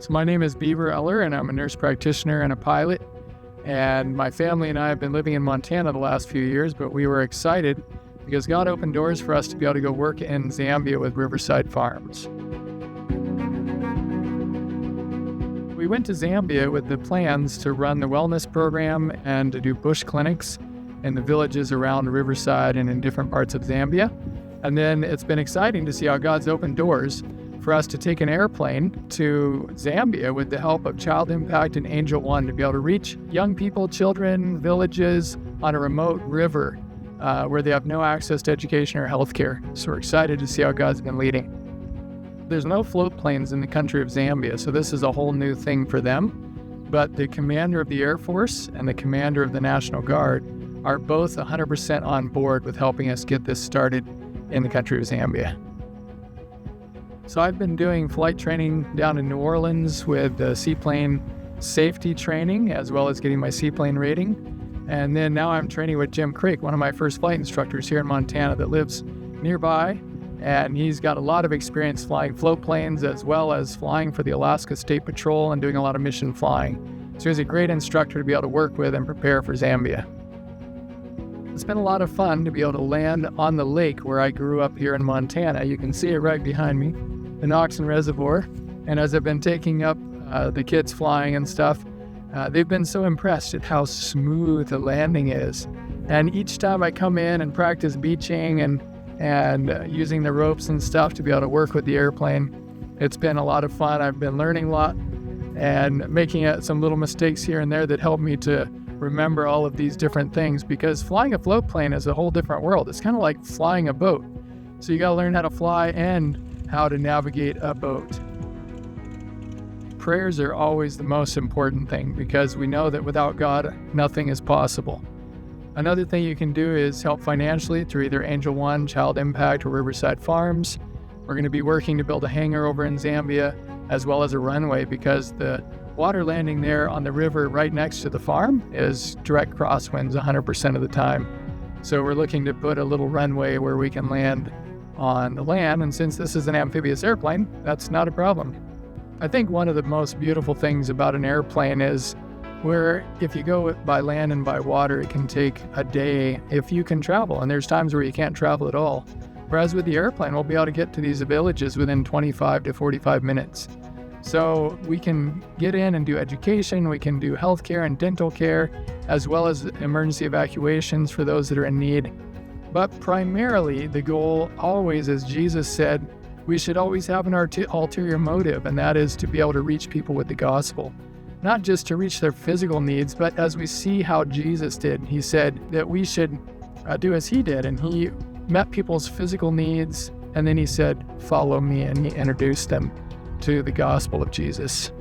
So my name is Beaver Eller, and I'm a nurse practitioner and a pilot. And my family and I have been living in Montana the last few years, but we were excited because God opened doors for us to be able to go work in Zambia with Riverside Farms. We went to Zambia with the plans to run the wellness program and to do bush clinics in the villages around Riverside and in different parts of Zambia. And then it's been exciting to see how God's opened doors for us to take an airplane to Zambia with the help of Child Impact and Angel One to be able to reach young people, children, villages on a remote river where they have no access to education or healthcare. So we're excited to see how God's been leading. There's no float planes in the country of Zambia, so this is a whole new thing for them. But the commander of the Air Force and the commander of the National Guard are both 100% on board with helping us get this started in the country of Zambia. So I've been doing flight training down in New Orleans with seaplane safety training, as well as getting my seaplane rating. And then now I'm training with Jim Creek, one of my first flight instructors here in Montana that lives nearby. And he's got a lot of experience flying float planes, as well as flying for the Alaska State Patrol and doing a lot of mission flying. So he's a great instructor to be able to work with and prepare for Zambia. It's been a lot of fun to be able to land on the lake where I grew up here in Montana. You can see it right behind me, the Noxon Reservoir. And as I've been taking up the kids flying and stuff, they've been so impressed at how smooth the landing is. And each time I come in and practice beaching and using the ropes and stuff to be able to work with the airplane, it's been a lot of fun. I've been learning a lot and making some little mistakes here and there that help me to remember all of these different things, because flying a float plane is a whole different world. It's kind of like flying a boat. So you got to learn how to fly and how to navigate a boat. Prayers are always the most important thing, because we know that without God, nothing is possible. Another thing you can do is help financially through either Angel One, Child Impact, or Riverside Farms. We're going to be working to build a hangar over in Zambia, as well as a runway, because the water landing there on the river right next to the farm is direct crosswinds 100% of the time. So we're looking to put a little runway where we can land on the land, and since this is an amphibious airplane, that's not a problem. I think one of the most beautiful things about an airplane is where if you go by land and by water, it can take a day if you can travel, and there's times where you can't travel at all. Whereas with the airplane, we'll be able to get to these villages within 25 to 45 minutes. So we can get in and do education, we can do healthcare and dental care, as well as emergency evacuations for those that are in need. But primarily, the goal always, as Jesus said, we should always have an ulterior motive, and that is to be able to reach people with the gospel. Not just to reach their physical needs, but as we see how Jesus did, he said that we should do as he did, and he met people's physical needs, and then he said, "Follow me," and he introduced them to the gospel of Jesus.